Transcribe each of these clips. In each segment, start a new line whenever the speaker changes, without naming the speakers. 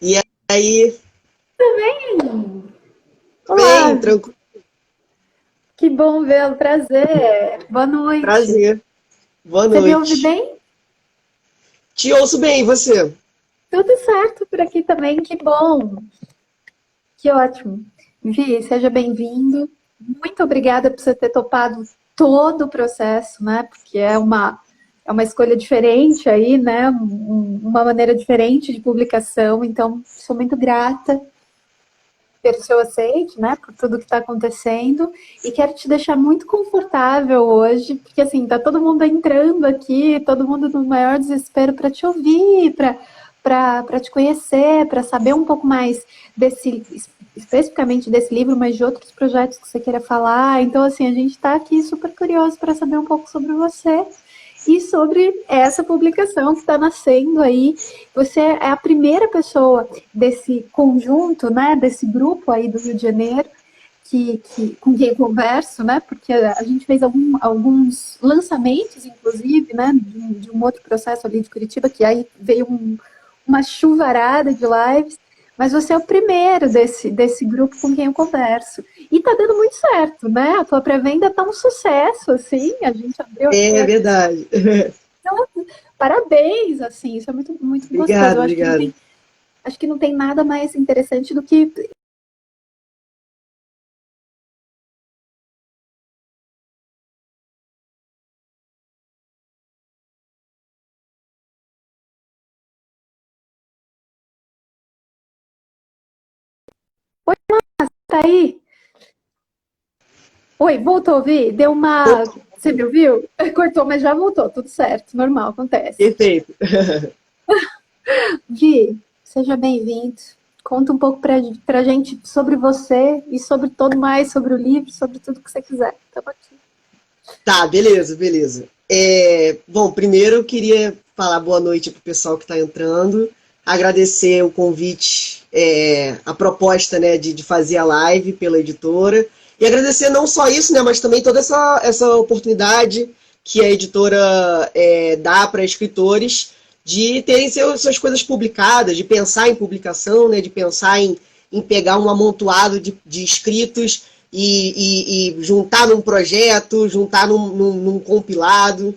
E aí,
Tudo bem?
bem,
Olá,
tranquilo,
que bom vê-lo, prazer. Boa noite.
prazer. Boa
Você me ouve
noite.
bem?
Te ouço bem, e você?
Tudo certo por aqui também, que bom, que ótimo. Vi, seja bem-vindo. Muito obrigada por você ter topado todo o processo, né? Porque é uma escolha diferente aí, né? Uma maneira diferente de publicação, então sou muito grata pelo seu aceite, né, por tudo que está acontecendo, e quero te deixar muito confortável hoje, porque assim, tá todo mundo entrando aqui, todo mundo no maior desespero para te ouvir, para te conhecer, para saber um pouco mais desse especificamente desse livro, mas de outros projetos que você queira falar. Então, assim, a gente está aqui super curioso para saber um pouco sobre você e sobre essa publicação que está nascendo aí. Você é a primeira pessoa desse conjunto, né, desse grupo aí do Rio de Janeiro, com quem eu converso, né, porque a gente fez alguns lançamentos, inclusive, né, de um outro processo ali de Curitiba, que aí veio uma chuvarada de lives, mas você é o primeiro desse grupo com quem eu converso. E tá dando muito certo, né? A tua pré-venda tá um sucesso, assim, a gente abriu aqui
É
antes.
verdade.
Então, parabéns, assim, isso é muito, muito gostoso.
Obrigado,
Eu
obrigado.
acho que não tem nada mais interessante do que. Oi, tá aí? Oi, voltou a ouvir? Deu uma.
Opa,
Você me ouviu? Cortou, mas já voltou, tudo certo, normal, acontece.
perfeito.
Vi, seja bem-vindo. Conta um pouco pra gente sobre você e sobre todo mais, sobre o livro, sobre tudo que você quiser. Estamos aqui.
Tá, beleza, beleza. Bom, primeiro eu queria falar boa noite pro pessoal que está entrando, agradecer o convite, a proposta, né, de fazer a live pela editora, e agradecer não só isso, né, mas também toda essa oportunidade que a editora dá para escritores de terem suas coisas publicadas, de pensar em publicação, né, de pensar em pegar um amontoado de escritos e juntar num projeto, juntar num compilado.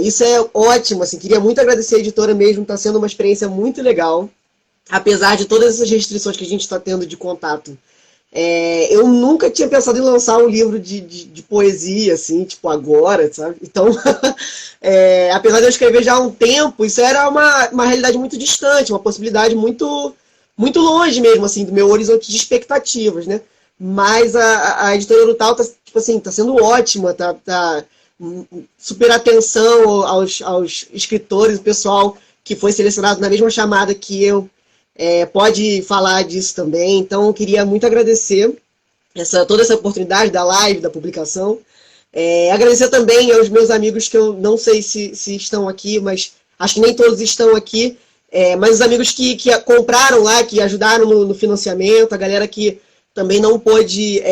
Isso é ótimo, assim, queria muito agradecer a editora mesmo, está sendo uma experiência muito legal, apesar de todas essas restrições que a gente está tendo de contato. Eu nunca tinha pensado em lançar um livro de poesia, assim, tipo agora, sabe? Então, apesar de eu escrever já há um tempo, isso era uma realidade muito distante, uma possibilidade muito longe mesmo, assim, do meu horizonte de expectativas, né? Mas a editora Urutau tá, tipo assim, tá sendo ótima, tá super atenção aos escritores, o pessoal que foi selecionado na mesma chamada que eu, pode falar disso também. Então, eu queria muito agradecer toda essa oportunidade da live, da publicação. Agradecer também aos meus amigos que eu não sei se estão aqui, mas acho que nem todos estão aqui. Mas os amigos que compraram lá, que ajudaram no financiamento, a galera que também não pôde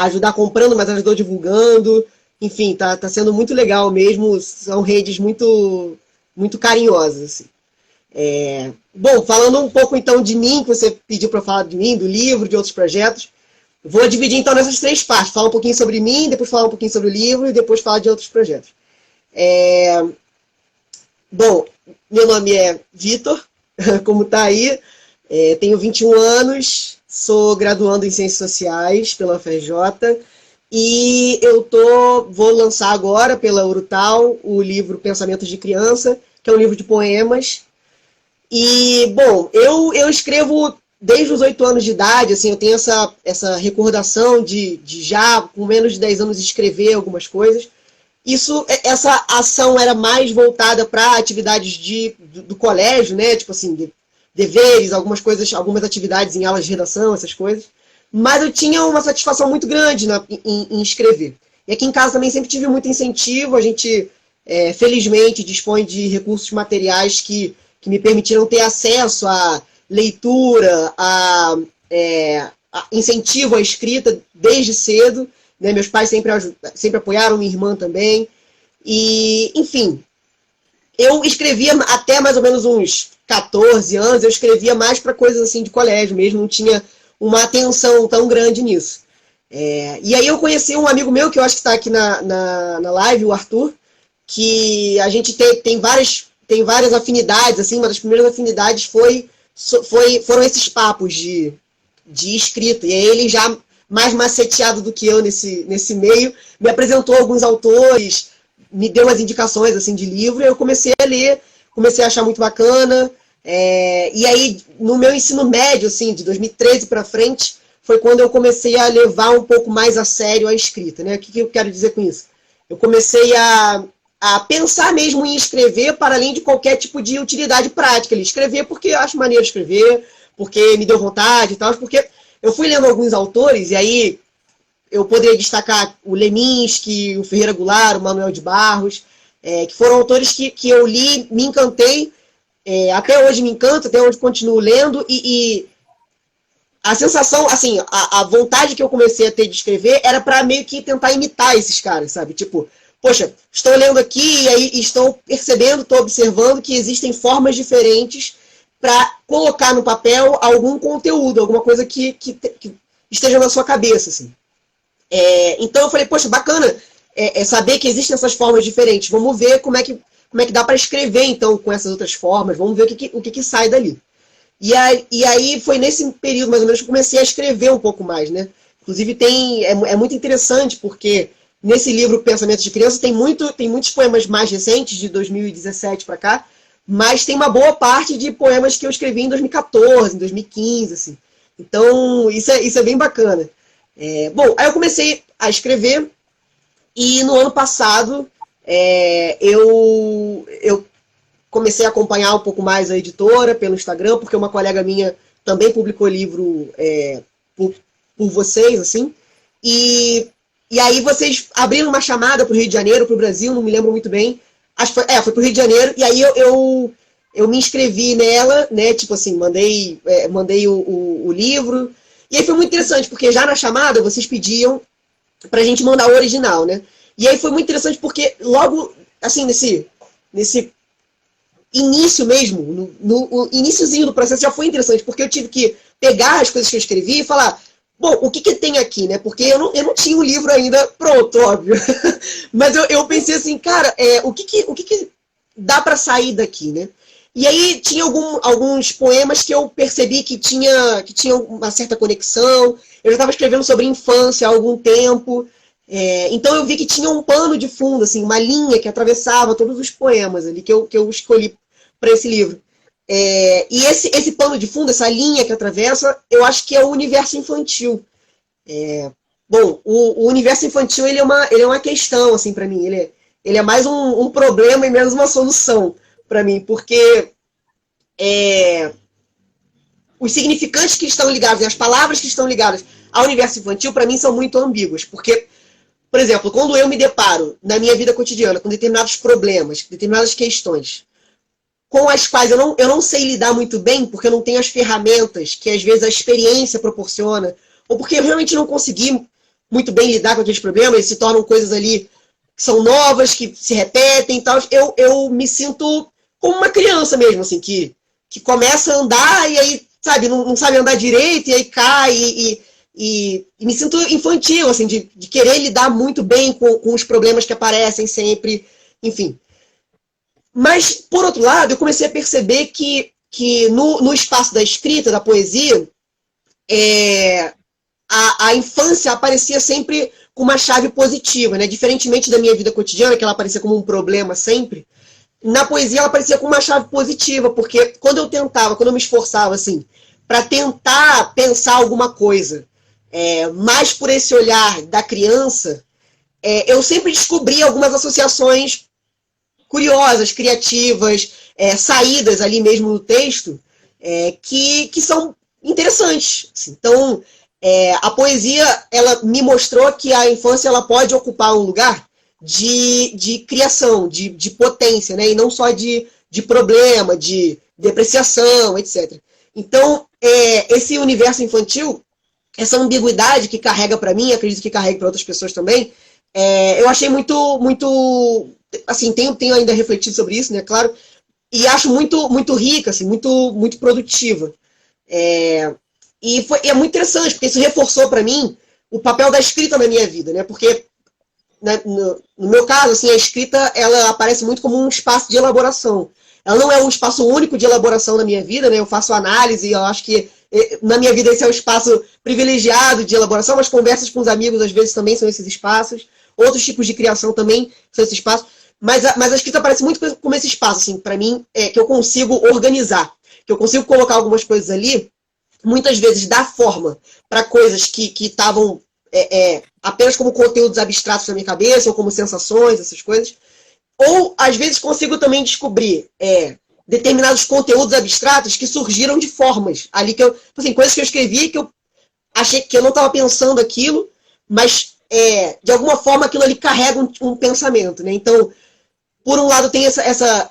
ajudar comprando, mas ajudou divulgando. Enfim, tá sendo muito legal mesmo. São redes muito carinhosas. Assim. Bom, falando um pouco então de mim, que você pediu para falar de mim, do livro, de outros projetos. Vou dividir então nessas três partes. Falar um pouquinho sobre mim, depois falar um pouquinho sobre o livro e depois falar de outros projetos. É... Bom, meu nome é Vitor, como está aí. Tenho 21 anos, sou graduando em Ciências Sociais pela UFRJ e vou lançar agora pela Urutau o livro Pensamentos de Criança, que é um livro de poemas. E, bom, eu escrevo desde os 8 anos de idade, assim, eu tenho essa recordação de já, com menos de 10 anos, escrever algumas coisas. Essa ação era mais voltada para atividades do colégio, né? Tipo assim, deveres, algumas coisas, algumas atividades em aulas de redação, essas coisas. Mas eu tinha uma satisfação muito grande em escrever. E aqui em casa também sempre tive muito incentivo, a gente, felizmente, dispõe de recursos materiais que me permitiram ter acesso à leitura, a incentivo à escrita desde cedo. Né? Meus pais sempre apoiaram, minha irmã também. E, enfim, eu escrevia até mais ou menos uns 14 anos, eu escrevia mais para coisas assim de colégio mesmo, não tinha uma atenção tão grande nisso. E aí eu conheci um amigo meu, que eu acho que está aqui na live, o Arthur, que a gente tem várias afinidades, assim, uma das primeiras afinidades foram esses papos de escrita. E aí ele já mais maceteado do que eu nesse meio, me apresentou alguns autores, me deu umas indicações assim, de livro, e eu comecei a ler, comecei a achar muito bacana. E aí, no meu ensino médio, assim, de 2013 para frente, foi quando eu comecei a levar um pouco mais a sério a escrita, né? O que eu quero dizer com isso? Eu comecei a pensar mesmo em escrever para além de qualquer tipo de utilidade prática. Escrever porque eu acho maneiro escrever, porque me deu vontade e tal, porque eu fui lendo alguns autores, e aí eu poderia destacar o Leminski, o Ferreira Goulart, o Manuel de Barros, que foram autores que eu li, me encantei, até hoje me encanta, até hoje continuo lendo, e a sensação, assim, a vontade que eu comecei a ter de escrever era para meio que tentar imitar esses caras, sabe? Tipo, poxa, estou lendo aqui e aí estou percebendo, estou observando que existem formas diferentes para colocar no papel algum conteúdo, alguma coisa que esteja na sua cabeça, assim. Então eu falei, poxa, bacana saber que existem essas formas diferentes. Vamos ver como é que dá para escrever, então, com essas outras formas. Vamos ver o que sai dali. E aí foi nesse período, mais ou menos, que eu comecei a escrever um pouco mais, né? Inclusive, é muito interessante, porque nesse livro Pensamentos de Criança tem muitos poemas mais recentes, de 2017 para cá, mas tem uma boa parte de poemas que eu escrevi em 2014, em 2015, assim. Então, isso é bem bacana. Bom, aí eu comecei a escrever, e no ano passado eu comecei a acompanhar um pouco mais a editora pelo Instagram, porque uma colega minha também publicou livro por vocês, assim. E aí vocês abriram uma chamada para o Rio de Janeiro, para o Brasil, não me lembro muito bem. Acho que foi para o Rio de Janeiro, e aí eu me inscrevi nela, né? Tipo assim, mandei o livro. E aí foi muito interessante, porque já na chamada vocês pediam pra gente mandar o original, né? E aí foi muito interessante porque logo, assim, nesse início mesmo, no iniciozinho do processo já foi interessante, porque eu tive que pegar as coisas que eu escrevi e falar, bom, o que tem aqui, né? Porque eu não tinha o livro ainda pronto, óbvio. Mas eu pensei assim, cara, o que dá pra sair daqui, né? E aí tinha alguns poemas que eu percebi que tinha uma certa conexão. Eu já estava escrevendo sobre infância há algum tempo. Então eu vi que tinha um pano de fundo, assim, uma linha que atravessava todos os poemas ali que eu escolhi para esse livro. E esse pano de fundo, essa linha que atravessa, eu acho que é o universo infantil. Bom, o universo infantil ele é uma questão, assim, para mim. Ele é mais um problema e menos uma solução para mim, porque os significantes que estão ligados, as palavras que estão ligadas ao universo infantil, para mim, são muito ambíguas. Porque, por exemplo, quando eu me deparo na minha vida cotidiana com determinados problemas, determinadas questões, com as quais eu não sei lidar muito bem, porque eu não tenho as ferramentas que às vezes a experiência proporciona, ou porque eu realmente não consegui muito bem lidar com aqueles problemas, eles se tornam coisas ali que são novas, que se repetem e tal, eu me sinto como uma criança mesmo, assim, que começa a andar e aí, sabe, não sabe andar direito, e aí cai, e me sinto infantil, assim, de querer lidar muito bem com os problemas que aparecem sempre, enfim. Mas, por outro lado, eu comecei a perceber que no espaço da escrita, da poesia, a infância aparecia sempre com uma chave positiva, né? Diferentemente da minha vida cotidiana, que ela aparecia como um problema sempre, na poesia ela aparecia com uma chave positiva, porque quando eu me esforçava, assim, para tentar pensar alguma coisa, mais por esse olhar da criança, eu sempre descobria algumas associações curiosas, criativas, saídas ali mesmo no texto, que são interessantes. Então, a poesia, ela me mostrou que a infância ela pode ocupar um lugar de criação, de potência, né? E não só de problema, de depreciação, etc. Então, esse universo infantil, essa ambiguidade que carrega para mim, acredito que carrega para outras pessoas também, eu achei muito, muito assim, tenho ainda refletido sobre isso, né, claro, e acho muito rica, assim, muito produtiva. E é muito interessante, porque isso reforçou para mim o papel da escrita na minha vida, né? Porque, né, no meu caso, assim, a escrita ela aparece muito como um espaço de elaboração. Ela não é um espaço único de elaboração na minha vida, né? Eu faço análise, eu acho que na minha vida esse é um espaço privilegiado de elaboração, mas conversas com os amigos às vezes também são esses espaços. Outros tipos de criação também são esses espaços. Mas a escrita aparece muito como esse espaço, assim, para mim, que eu consigo organizar, que eu consigo colocar algumas coisas ali, muitas vezes dar forma para coisas que estavam apenas como conteúdos abstratos na minha cabeça, ou como sensações, essas coisas. Ou, às vezes, consigo também descobrir determinados conteúdos abstratos que surgiram de formas. Ali que eu, assim, coisas que eu escrevi que eu achei que eu não estava pensando aquilo, mas, de alguma forma, aquilo ali carrega um pensamento, né? Então, por um lado, tem essa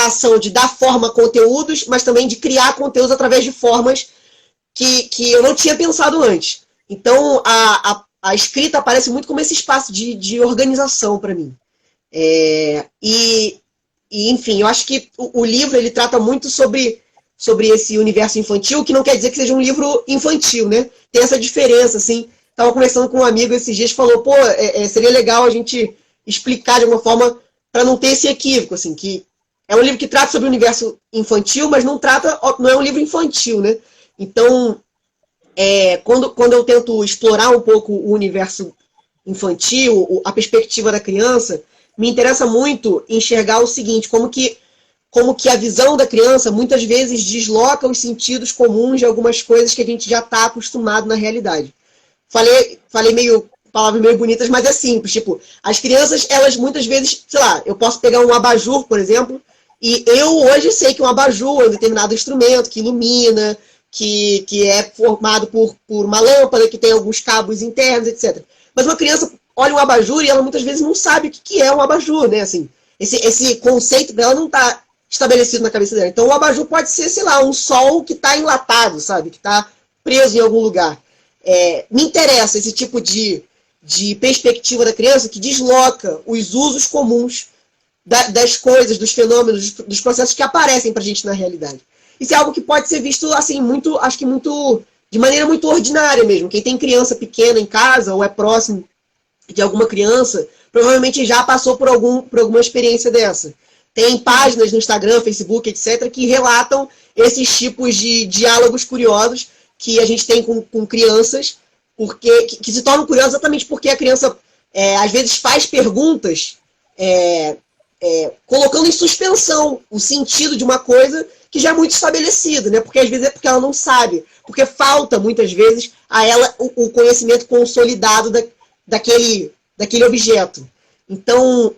ação de dar forma a conteúdos, mas também de criar conteúdos através de formas que eu não tinha pensado antes. Então, a escrita aparece muito como esse espaço de organização para mim. Enfim, eu acho que o livro ele trata muito sobre esse universo infantil, que não quer dizer que seja um livro infantil, né? Tem essa diferença, assim. Estava conversando com um amigo esses dias, falou, pô, seria legal a gente explicar de alguma forma para não ter esse equívoco, assim, que é um livro que trata sobre o universo infantil, mas não é um livro infantil, né? Então, quando eu tento explorar um pouco o universo infantil, a perspectiva da criança, me interessa muito enxergar o seguinte, como que a visão da criança muitas vezes desloca os sentidos comuns de algumas coisas que a gente já está acostumado na realidade. Falei palavras meio bonitas, mas é simples. Tipo, as crianças, elas muitas vezes, sei lá, eu posso pegar um abajur, por exemplo, e eu hoje sei que um abajur é um determinado instrumento que ilumina, que é formado por uma lâmpada, que tem alguns cabos internos, etc. Mas uma criança olha um abajur e ela muitas vezes não sabe o que é um abajur, né? Assim, esse conceito dela não está estabelecido na cabeça dela. Então o abajur pode ser, sei lá, um sol que está enlatado, sabe? Que está preso em algum lugar. Me interessa esse tipo de perspectiva da criança que desloca os usos comuns das coisas, dos fenômenos, dos processos que aparecem para a gente na realidade. Isso é algo que pode ser visto assim, acho que de maneira muito ordinária mesmo. Quem tem criança pequena em casa ou é próximo de alguma criança, provavelmente já passou por alguma experiência dessa. Tem páginas no Instagram, Facebook, etc., que relatam esses tipos de diálogos curiosos que a gente tem com crianças, que se tornam curiosos exatamente porque a criança, às vezes, faz perguntas colocando em suspensão o sentido de uma coisa que já é muito estabelecido, né? Porque às vezes é porque ela não sabe, porque falta, muitas vezes, a ela o conhecimento consolidado daquele objeto. Então,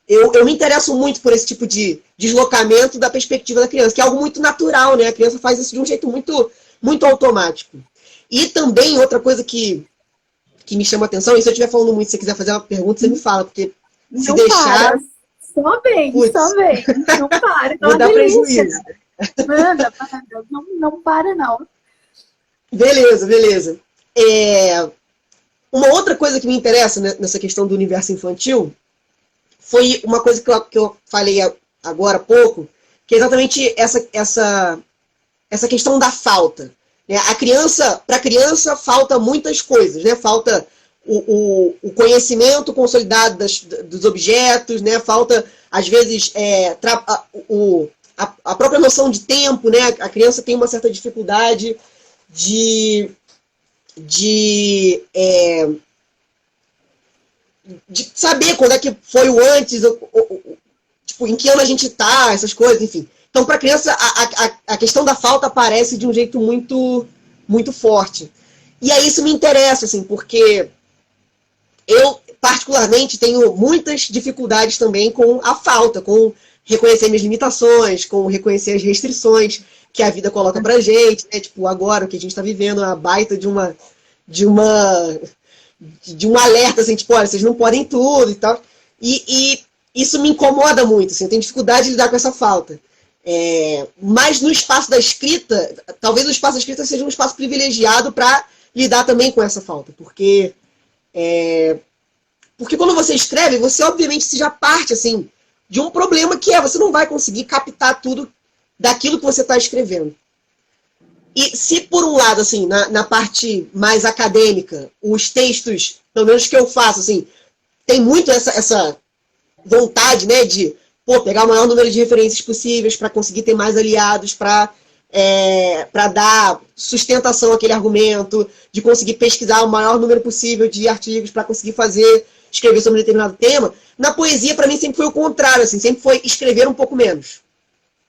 eu me interesso muito por esse tipo de deslocamento da perspectiva da criança, que é algo muito natural, né? A criança faz isso de um jeito muito, muito automático. E também, outra coisa que me chama a atenção, e se eu estiver falando muito, se você quiser fazer uma pergunta, você me fala, porque se
não
deixar...
Para. Só bem, não para.
Vou dar prejuízo.
Manda, não para, não.
Beleza. Uma outra coisa que me interessa nessa questão do universo infantil foi uma coisa que eu falei agora há pouco, que é exatamente essa questão da falta. Para a criança falta muitas coisas, né? Falta o conhecimento consolidado dos objetos, né? Falta, às vezes, a própria noção de tempo, né? A criança tem uma certa dificuldade de saber quando é que foi o antes, tipo, em que ano a gente está, essas coisas, enfim. Então, para a criança, a questão da falta aparece de um jeito muito, muito forte. E aí isso me interessa, assim, porque eu, particularmente, tenho muitas dificuldades também com a falta, com reconhecer minhas limitações, com reconhecer as restrições que a vida coloca pra gente, né? Tipo, agora o que a gente está vivendo é uma baita de um alerta, assim, tipo, olha, vocês não podem tudo e tal. E isso me incomoda muito, assim, eu tenho dificuldade de lidar com essa falta. Mas no espaço da escrita, talvez o espaço da escrita seja um espaço privilegiado para lidar também com essa falta, porque Porque quando você escreve, você obviamente se já parte, assim, de um problema que você não vai conseguir captar tudo daquilo que você está escrevendo. E se, por um lado, assim, na parte mais acadêmica, os textos, pelo menos que eu faço, assim, tem muito essa vontade, né, de pegar o maior número de referências possíveis para conseguir ter mais aliados, para dar sustentação àquele argumento, de conseguir pesquisar o maior número possível de artigos para conseguir escrever sobre um determinado tema. Na poesia, para mim, sempre foi o contrário, assim, sempre foi escrever um pouco menos.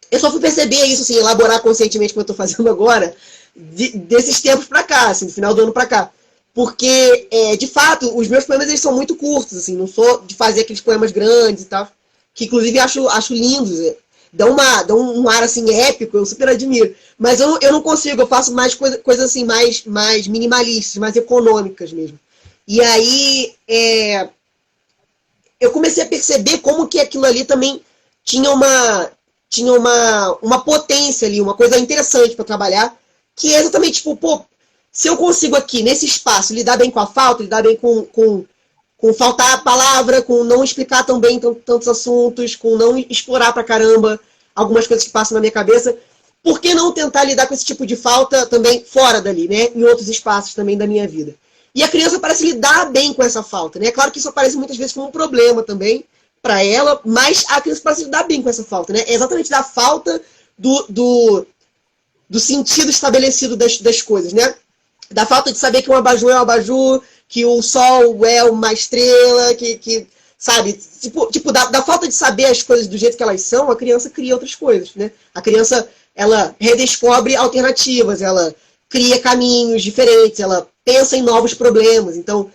Eu só fui perceber isso, assim, elaborar conscientemente, como eu estou fazendo agora, desses tempos para cá, assim, do final do ano para cá. Porque, de fato, os meus poemas eles são muito curtos, assim, não sou de fazer aqueles poemas grandes e tal, que inclusive acho lindos, dão um ar assim épico, eu super admiro. Mas eu não consigo, eu faço mais coisas assim, mais minimalistas, mais econômicas mesmo. E aí eu comecei a perceber como que aquilo ali também tinha uma potência ali, uma coisa interessante para trabalhar, que é exatamente tipo, se eu consigo aqui, nesse espaço, lidar bem com a falta, lidar bem com faltar a palavra, com não explicar tão bem tantos assuntos, com não explorar pra caramba algumas coisas que passam na minha cabeça, por que não tentar lidar com esse tipo de falta também fora dali, né? Em outros espaços também da minha vida. E a criança parece lidar bem com essa falta, né? Claro que isso aparece muitas vezes como um problema também para ela, mas a criança parece lidar bem com essa falta, né? É exatamente da falta do sentido estabelecido das coisas, né? Da falta de saber que um abajur é um abajur, que o sol é uma estrela, que sabe? Tipo da falta de saber as coisas do jeito que elas são, a criança cria outras coisas, né? A criança, ela redescobre alternativas, ela cria caminhos diferentes, ela pensa em novos problemas. Então,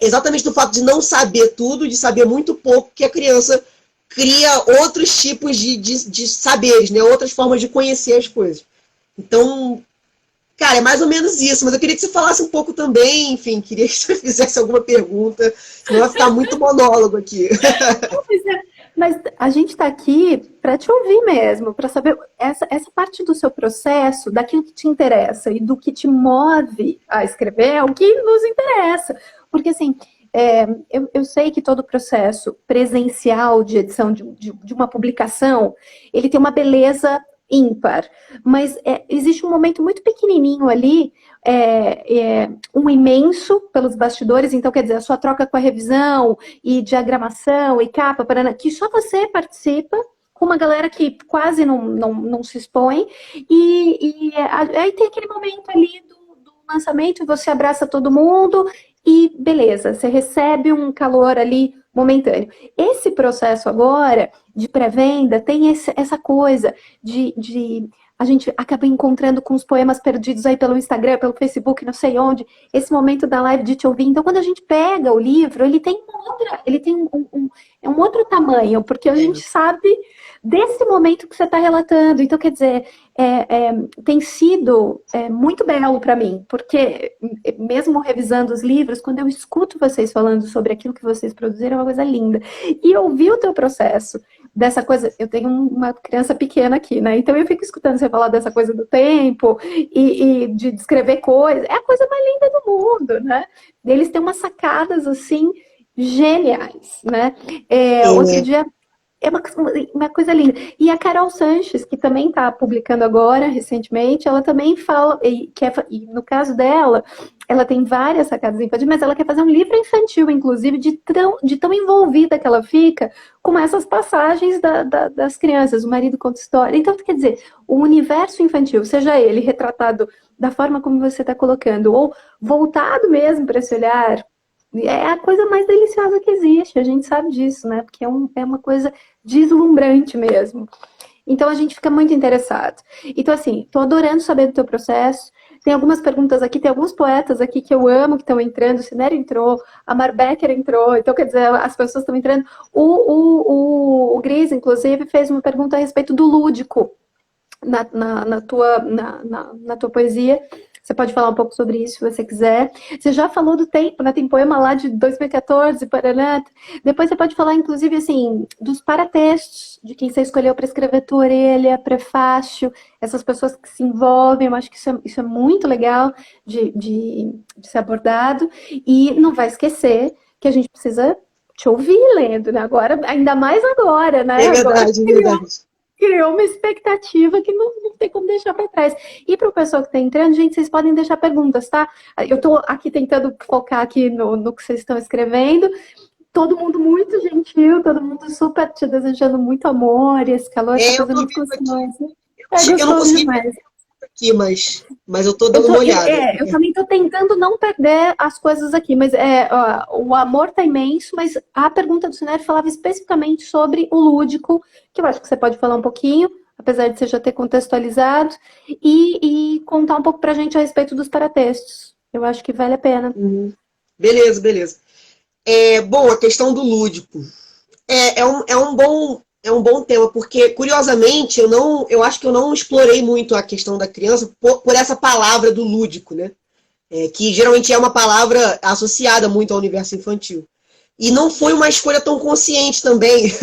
exatamente do fato de não saber tudo, de saber muito pouco, que a criança cria outros tipos de saberes, né? Outras formas de conhecer as coisas. Então, cara, é mais ou menos isso, mas eu queria que você falasse um pouco também, enfim, queria que você fizesse alguma pergunta, senão vai ficar muito monólogo aqui.
Mas a gente está aqui para te ouvir mesmo, para saber essa parte do seu processo, daquilo que te interessa e do que te move a escrever, é o que nos interessa. Porque, assim, eu sei que todo o processo presencial de edição de uma publicação, ele tem uma beleza ímpar, mas existe um momento muito pequenininho ali, um imenso pelos bastidores, então quer dizer, a sua troca com a revisão e diagramação e capa, que só você participa, com uma galera que quase não se expõe, e aí tem aquele momento ali do lançamento, você abraça todo mundo e beleza, você recebe um calor ali momentâneo. Esse processo agora de pré-venda tem essa coisa de a gente acaba encontrando com os poemas perdidos aí pelo Instagram, pelo Facebook, não sei onde, esse momento da live de te ouvir. Então, quando a gente pega o livro, ele tem um outro tamanho, porque a gente sabe desse momento que você está relatando. Então, quer dizer, tem sido muito belo para mim, porque mesmo revisando os livros, quando eu escuto vocês falando sobre aquilo que vocês produziram, é uma coisa linda. E ouvir o teu processo dessa coisa, eu tenho uma criança pequena aqui, né? Então eu fico escutando você falar dessa coisa do tempo e de descrever coisas, é a coisa mais linda do mundo, né? Eles têm umas sacadas assim geniais, né? Outro dia é uma coisa linda. E a Carol Sanches, que também está publicando agora, recentemente, ela também fala, e no caso dela, ela tem várias sacadas infantis, mas ela quer fazer um livro infantil, inclusive, de tão envolvida que ela fica com essas passagens das crianças. O marido conta história. Então, quer dizer, o universo infantil, seja ele retratado da forma como você está colocando, ou voltado mesmo para esse olhar, é a coisa mais deliciosa que existe, a gente sabe disso, né? Porque é uma coisa deslumbrante mesmo. Então a gente fica muito interessado. Então, assim, tô adorando saber do teu processo. Tem algumas perguntas aqui, tem alguns poetas aqui que eu amo que estão entrando. O Cinério entrou, a Mar Becker entrou. Então, quer dizer, as pessoas estão entrando. O Gris, inclusive, fez uma pergunta a respeito do lúdico na tua poesia. Você pode falar um pouco sobre isso, se você quiser. Você já falou do tempo, né? Tem poema lá de 2014, Paraná. Depois você pode falar, inclusive, assim, dos paratextos, de quem você escolheu para escrever tua orelha, prefácio, essas pessoas que se envolvem. Eu acho que isso é muito legal de ser abordado. E não vai esquecer que a gente precisa te ouvir lendo, né? Agora, ainda mais agora, né?
É
Agora
verdade, é verdade.
criou uma expectativa que não tem como deixar para trás. E para o pessoal que está entrando, gente, vocês podem deixar perguntas, tá? Eu estou aqui tentando focar aqui no que vocês estão escrevendo. Todo mundo muito gentil, todo mundo super te desejando muito amor, e esse calor, essa
Eu
coisa
tô
muito
vendo aqui.
gostosa. É
Eu não
gostoso
consegui ver
demais.
aqui, mas eu tô dando uma olhada.
Eu também estou tentando não perder as coisas aqui, mas ó, o amor tá imenso, mas a pergunta do Cineri falava especificamente sobre o lúdico, que eu acho que você pode falar um pouquinho, apesar de você já ter contextualizado, e contar um pouco pra gente a respeito dos paratextos. Eu acho que vale a pena.
Beleza, beleza. Bom, a questão do lúdico. É um bom tema, porque, curiosamente, eu acho que eu não explorei muito a questão da criança por essa palavra do lúdico, né? Que geralmente é uma palavra associada muito ao universo infantil. E não foi uma escolha tão consciente também,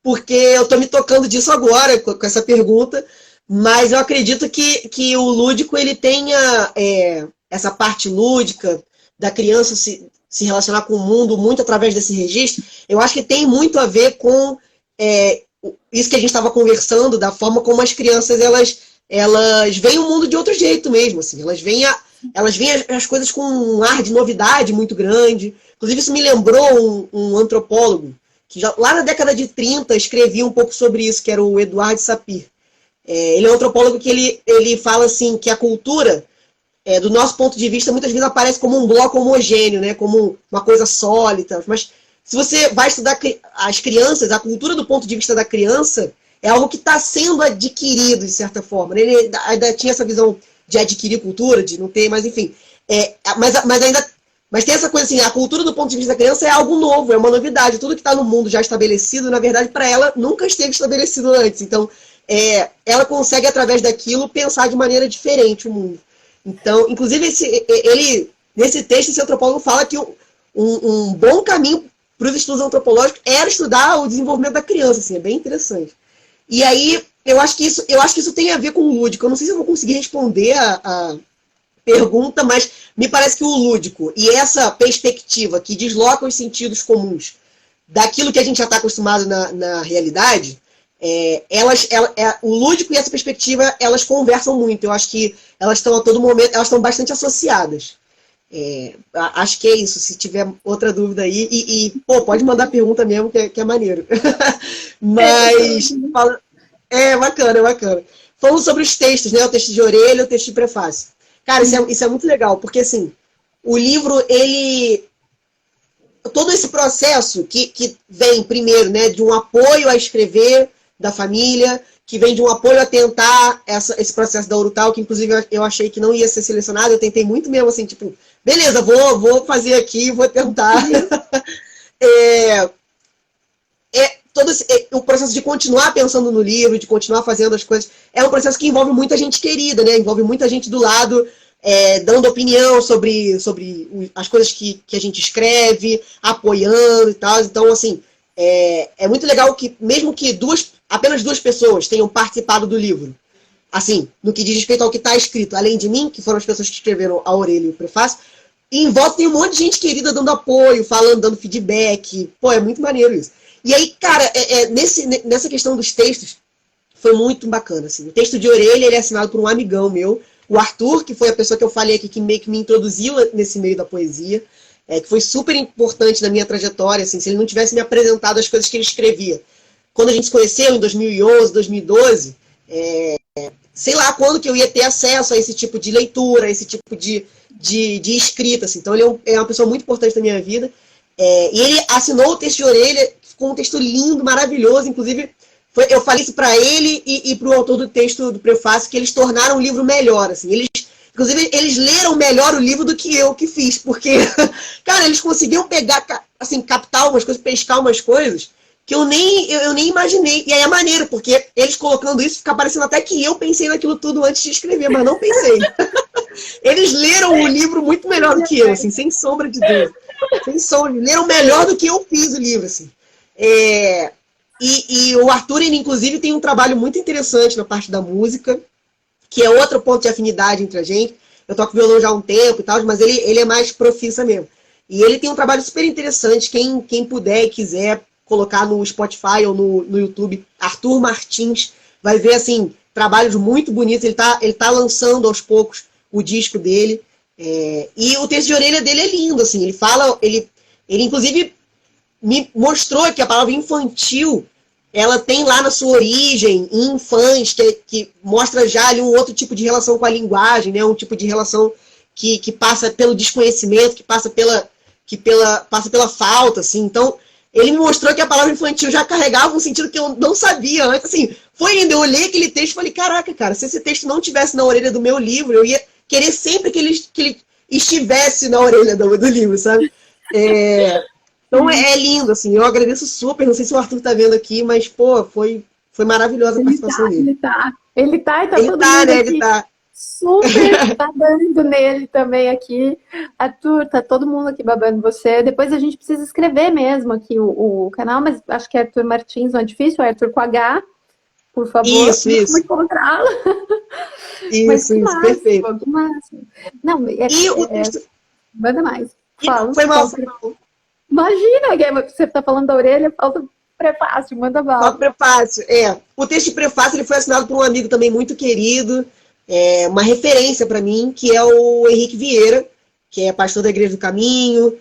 porque eu estou me tocando disso agora, com essa pergunta, mas eu acredito que o lúdico ele tenha essa parte lúdica da criança se relacionar com o mundo muito através desse registro. Eu acho que tem muito a ver com isso que a gente estava conversando, da forma como as crianças elas veem o mundo de outro jeito mesmo, assim, elas veem as coisas com um ar de novidade muito grande. Inclusive, isso me lembrou um antropólogo que lá na década de 30 escrevia um pouco sobre isso, que era o Eduardo Sapir. Ele é um antropólogo que ele fala assim, que a cultura, do nosso ponto de vista, muitas vezes aparece como um bloco homogêneo, né, como uma coisa sólida, mas se você vai estudar as crianças, a cultura do ponto de vista da criança é algo que está sendo adquirido, de certa forma. Ele ainda tinha essa visão de adquirir cultura, de não ter, mas enfim. Mas tem essa coisa assim, a cultura do ponto de vista da criança é algo novo, é uma novidade. Tudo que está no mundo já estabelecido, na verdade, para ela, nunca esteve estabelecido antes. Então, ela consegue, através daquilo, pensar de maneira diferente o mundo. Então, inclusive, nesse texto, esse antropólogo fala que um bom caminho para os estudos antropológicos era estudar o desenvolvimento da criança, assim, é bem interessante. E aí, eu acho que isso tem a ver com o lúdico. Eu não sei se eu vou conseguir responder a pergunta, mas me parece que o lúdico e essa perspectiva que desloca os sentidos comuns daquilo que a gente já está acostumado na realidade, o lúdico e essa perspectiva, elas conversam muito. Eu acho que elas estão a todo momento, elas estão bastante associadas. Acho que é isso. Se tiver outra dúvida aí, pode mandar pergunta mesmo, que é maneiro. Mas é bacana, é bacana. Falando sobre os textos, né? O texto de orelha, o texto de prefácio. Cara, isso é muito legal, porque assim, o livro, todo esse processo que vem primeiro, né, de um apoio a escrever da família, que vem de um apoio a tentar esse processo da Urutau, que inclusive eu achei que não ia ser selecionado, eu tentei muito mesmo, assim, tipo, beleza, vou fazer aqui, vou tentar. Todo o processo de continuar pensando no livro, de continuar fazendo as coisas, é um processo que envolve muita gente querida, né? Envolve muita gente do lado, dando opinião sobre as coisas que a gente escreve, apoiando e tal. Então, assim, é muito legal que, mesmo que apenas duas pessoas tenham participado do livro, assim, no que diz respeito ao que está escrito, além de mim, que foram as pessoas que escreveram a orelha e o prefácio, e em volta tem um monte de gente querida dando apoio, falando, dando feedback. Pô, é muito maneiro isso. E aí, cara, nessa questão dos textos, foi muito bacana. Assim. O texto de orelha ele é assinado por um amigão meu, o Arthur, que foi a pessoa que eu falei aqui, que meio que me introduziu nesse meio da poesia, que foi super importante na minha trajetória. Assim, se ele não tivesse me apresentado as coisas que ele escrevia. Quando a gente se conheceu, em 2011, 2012, sei lá quando que eu ia ter acesso a esse tipo de leitura, a esse tipo de escrita. Assim. Então, ele é uma pessoa muito importante na minha vida. E ele assinou o texto de orelha, ficou um texto lindo, maravilhoso. Inclusive, eu falei isso para ele e para o autor do texto do prefácio, que eles tornaram o livro melhor. Assim. Inclusive, eles leram melhor o livro do que eu que fiz, porque, cara, eles conseguiam pegar, assim, captar umas coisas, pescar umas coisas que eu nem imaginei. E aí é maneiro, porque eles colocando isso, fica parecendo até que eu pensei naquilo tudo antes de escrever, mas não pensei. Eles leram o livro muito melhor do que eu, assim, sem sombra de dúvida. Sem sombra, leram melhor do que eu fiz o livro, assim. E o Arthur, ele, inclusive, tem um trabalho muito interessante na parte da música, que é outro ponto de afinidade entre a gente. Eu toco violão já há um tempo e tal, mas ele é mais profissa mesmo. E ele tem um trabalho super interessante, quem puder e quiser colocar no Spotify ou no YouTube, Arthur Martins, vai ver, assim, trabalhos muito bonitos, ele tá lançando aos poucos o disco dele, e o texto de orelha dele é lindo, assim, ele inclusive me mostrou que a palavra infantil, ela tem lá na sua origem, em infãs, que mostra já ali um outro tipo de relação com a linguagem, né? Um tipo de relação que passa pelo desconhecimento, passa pela falta, assim. Então, ele me mostrou que a palavra infantil já carregava um sentido que eu não sabia antes. Assim, foi lindo, eu olhei aquele texto e falei, caraca, cara, se esse texto não tivesse na orelha do meu livro, eu ia querer sempre que ele estivesse na orelha do livro, sabe? Então é lindo, assim, eu agradeço super, não sei se o Arthur tá vendo aqui, mas, pô, foi maravilhosa a participação dele.
Ele tá todo
Tá,
mundo
né,
aqui
ele tá.
super babando nele também aqui. Arthur, tá todo mundo aqui babando você. Depois a gente precisa escrever mesmo aqui o canal, mas acho que é Arthur Martins, não é difícil, é Arthur com H, por favor,
Isso.
vamos encontrá-lo. Mas que
Isso, perfeito.
máximo, que máximo. Não,
E o texto...
manda mais. Fala.
Foi mal.
Imagina, você tá falando da orelha, falta o prefácio, manda
Só
bala.
o prefácio, O texto de prefácio ele foi assinado por um amigo também muito querido, uma referência para mim, que é o Henrique Vieira, que é pastor da Igreja do Caminho,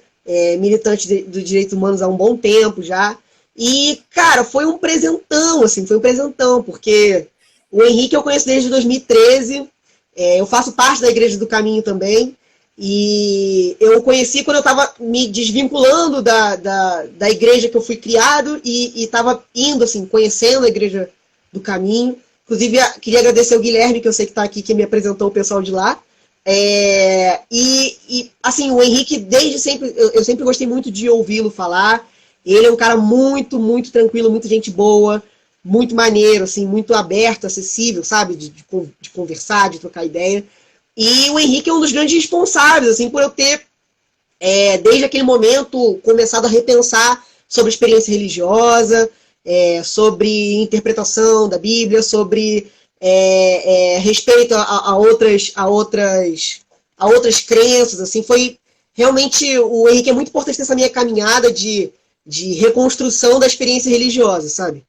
militante dos direitos humanos há um bom tempo já. E, cara, foi um presentão, assim, porque o Henrique eu conheço desde 2013, eu faço parte da Igreja do Caminho também, e eu o conheci quando eu estava me desvinculando da igreja que eu fui criado e estava indo, assim, conhecendo a Igreja do Caminho. Inclusive, queria agradecer o Guilherme, que eu sei que está aqui, que me apresentou o pessoal de lá. Assim, o Henrique, desde sempre, eu sempre gostei muito de ouvi-lo falar. Ele é um cara muito, muito tranquilo, muita gente boa, muito maneiro, assim, muito aberto, acessível, sabe? De conversar, de trocar ideia. E o Henrique é um dos grandes responsáveis, assim, por eu ter, desde aquele momento, começado a repensar sobre experiência religiosa, sobre interpretação da Bíblia, sobre respeito a outras crenças, assim, foi realmente, o Henrique é muito importante nessa minha caminhada de reconstrução da experiência religiosa, sabe?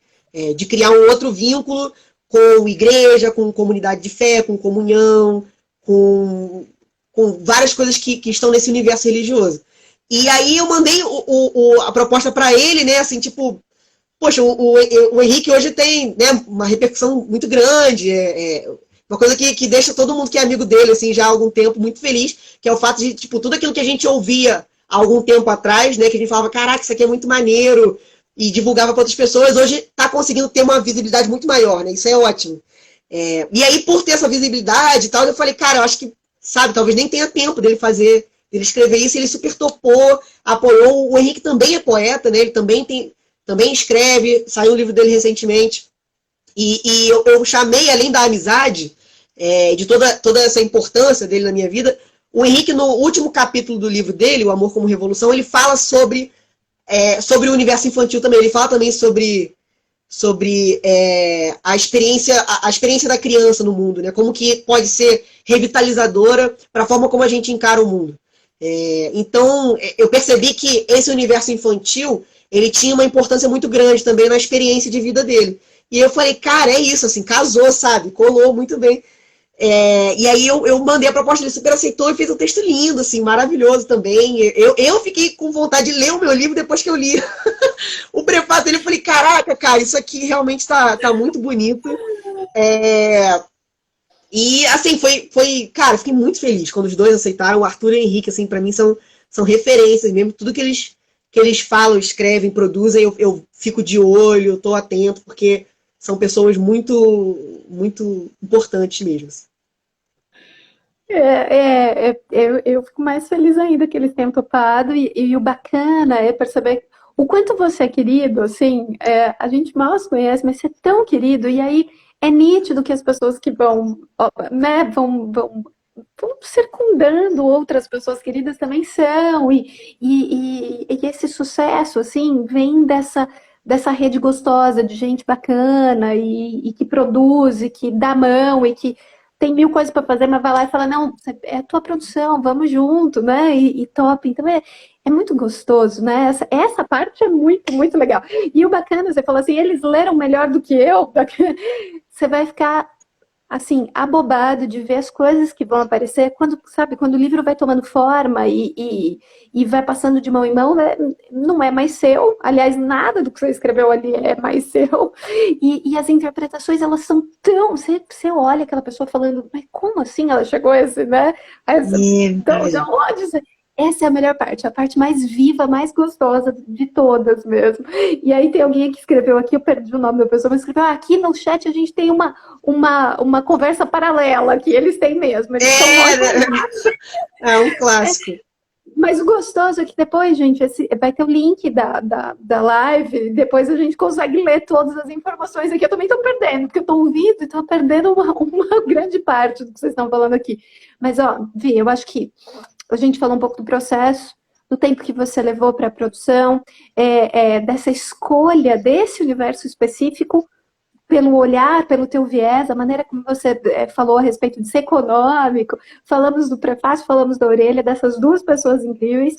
De criar um outro vínculo com igreja, com comunidade de fé, com comunhão, com várias coisas que estão nesse universo religioso. E aí eu mandei a proposta para ele, né, assim, tipo, poxa, o Henrique hoje tem, né, uma repercussão muito grande, uma coisa que deixa todo mundo que é amigo dele, assim, já há algum tempo muito feliz, que é o fato de, tipo, tudo aquilo que a gente ouvia há algum tempo atrás, né, que a gente falava, caraca, isso aqui é muito maneiro, e divulgava para outras pessoas, hoje está conseguindo ter uma visibilidade muito maior, né, isso é ótimo. E aí, por ter essa visibilidade e tal, eu falei, cara, eu acho que, sabe, talvez nem tenha tempo dele escrever isso, ele super topou, apoiou. O Henrique também é poeta, né? Ele também escreve, saiu um livro dele recentemente. E eu chamei, além da amizade, de toda essa importância dele na minha vida, o Henrique, no último capítulo do livro dele, O Amor como Revolução, ele fala sobre o universo infantil também. Ele fala também sobre a experiência da criança no mundo, né? Como que pode ser revitalizadora para a forma como a gente encara o mundo. Então, eu percebi que esse universo infantil, ele tinha uma importância muito grande também na experiência de vida dele. E eu falei, cara, é isso, assim, casou, sabe? Colou muito bem. E aí eu mandei a proposta, ele super aceitou e fez um texto lindo, assim, maravilhoso também. Eu fiquei com vontade de ler o meu livro depois que eu li o prefácio dele. Eu falei, caraca, cara, isso aqui realmente tá muito bonito. E assim, cara, fiquei muito feliz quando os dois aceitaram. O Arthur e o Henrique, assim, pra mim são referências mesmo. Tudo que eles falam, escrevem, produzem, eu fico de olho, tô atento, porque são pessoas muito, muito importantes mesmo.
Eu fico mais feliz ainda que eles tenham topado, e o bacana é perceber o quanto você é querido, assim, a gente mal se conhece, mas você é tão querido, e aí é nítido que as pessoas que vão circundando outras pessoas queridas também são, e esse sucesso, assim, vem dessa rede gostosa de gente bacana e que produz, e que dá mão, e que tem 1000 coisas para fazer, mas vai lá e fala, não, é a tua produção, vamos junto, né? E top. Então é muito gostoso, né? Essa parte é muito, muito legal. E o bacana, você falou assim, eles leram melhor do que eu. Você vai ficar, assim, abobado de ver as coisas que vão aparecer quando, sabe, quando o livro vai tomando forma e vai passando de mão em mão, não é mais seu. Aliás, nada do que você escreveu ali é mais seu. E as interpretações, elas são tão... Você olha aquela pessoa falando, mas como assim ela chegou a esse, né? Então, de onde você... Essa é a melhor parte, a parte mais viva, mais gostosa de todas mesmo. E aí tem alguém que escreveu aqui, eu perdi o nome da pessoa, mas escreveu, aqui no chat a gente tem uma conversa paralela, que eles têm mesmo. Eles
é um clássico.
Mas o gostoso é que depois, gente, vai ter o link da live, depois a gente consegue ler todas as informações aqui. Eu também estou perdendo, porque eu estou ouvindo e estou perdendo uma grande parte do que vocês estão falando aqui. Mas, ó, Vi, eu acho que a gente falou um pouco do processo, do tempo que você levou para a produção, dessa escolha desse universo específico, pelo olhar, pelo teu viés, a maneira como você falou a respeito de ser econômico, falamos do prefácio, falamos da orelha, dessas duas pessoas incríveis.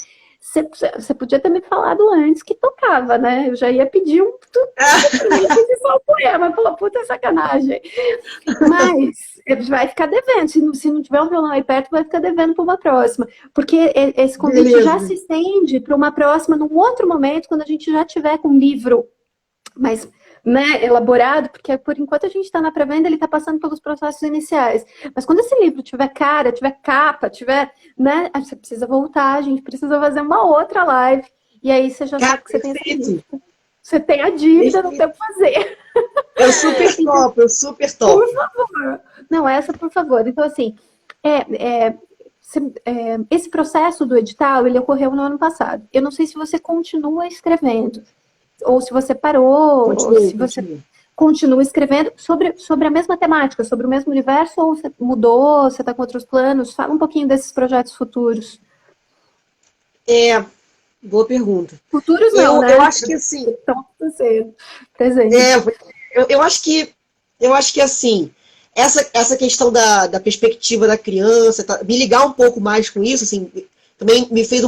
Você podia ter me falado antes que tocava, né? Eu já ia pedir um poema, falou, puta sacanagem. Mas vai ficar devendo, se não tiver um violão aí perto, vai ficar devendo para uma próxima. Porque esse convite já se estende para uma próxima, num outro momento, quando a gente já tiver com um livro mais, né, elaborado, porque por enquanto a gente está na pré-venda, ele está passando pelos processos iniciais. Mas quando esse livro tiver cara, tiver capa, tiver, né, você precisa voltar, a gente precisa fazer uma outra live. E aí você já sabe que você tem essa dívida. Você tem a dívida, não tem o que fazer.
Eu super top.
Por favor. Não, essa, por favor. Então, assim, esse processo do edital, ele ocorreu no ano passado. Eu não sei se você continua escrevendo, ou se você parou, ou se você continua escrevendo sobre a mesma temática, sobre o mesmo universo, ou você mudou, você está com outros planos? Fala um pouquinho desses projetos futuros.
Boa pergunta.
Futuros não, né?
Eu acho que assim...
Estão presentes.
Eu acho que assim, essa questão da perspectiva da criança, me ligar um pouco mais com isso, assim, também me fez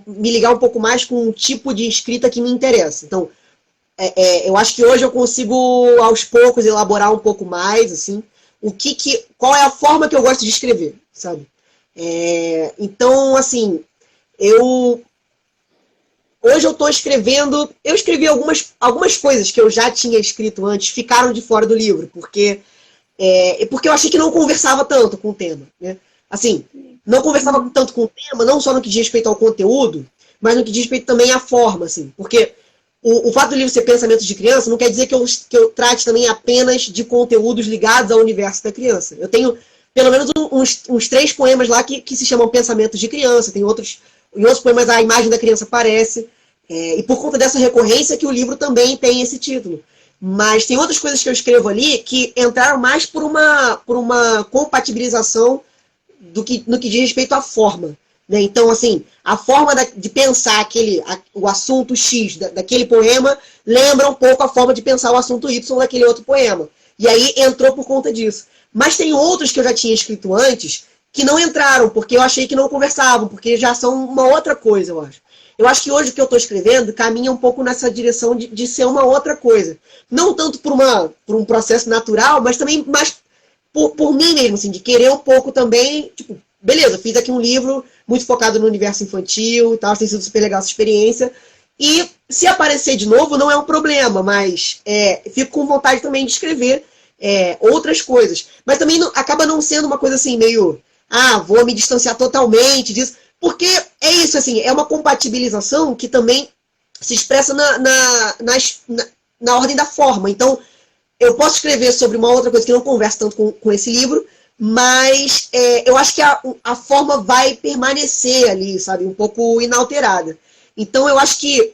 me ligar um pouco mais com um tipo de escrita que me interessa. Então, eu acho que hoje eu consigo, aos poucos, elaborar um pouco mais, assim, qual é a forma que eu gosto de escrever, sabe? Então, assim, hoje eu estou escrevendo... Eu escrevi algumas coisas que eu já tinha escrito antes, ficaram de fora do livro, porque eu achei que não conversava tanto com o tema, né? Assim, não conversava tanto com o tema, não só no que diz respeito ao conteúdo, mas no que diz respeito também à forma, assim. Porque o fato do livro ser pensamento de criança não quer dizer que eu trate também apenas de conteúdos ligados ao universo da criança. Eu tenho pelo menos uns 3 poemas lá que se chamam Pensamentos de Criança, tem outros... Em outros poemas a imagem da criança aparece, e por conta dessa recorrência que o livro também tem esse título. Mas tem outras coisas que eu escrevo ali que entraram mais por uma compatibilização no que diz respeito à forma, né? Então, assim, a forma de pensar o assunto X daquele poema lembra um pouco a forma de pensar o assunto Y daquele outro poema. E aí entrou por conta disso. Mas tem outros que eu já tinha escrito antes que não entraram, porque eu achei que não conversavam, porque já são uma outra coisa, eu acho. Eu acho que hoje o que eu estou escrevendo caminha um pouco nessa direção de ser uma outra coisa. Não tanto por um processo natural, mas também mais por mim mesmo, assim, de querer um pouco também, tipo, beleza, fiz aqui um livro muito focado no universo infantil e tal, tem sido super legal essa experiência. E se aparecer de novo, não é um problema, mas fico com vontade também de escrever outras coisas. Mas também acaba não sendo uma coisa assim, meio... vou me distanciar totalmente disso. Porque é isso, assim, é uma compatibilização que também se expressa na ordem da forma. Então, eu posso escrever sobre uma outra coisa que não conversa tanto com esse livro, mas eu acho que a forma vai permanecer ali, sabe, um pouco inalterada. Então, eu acho que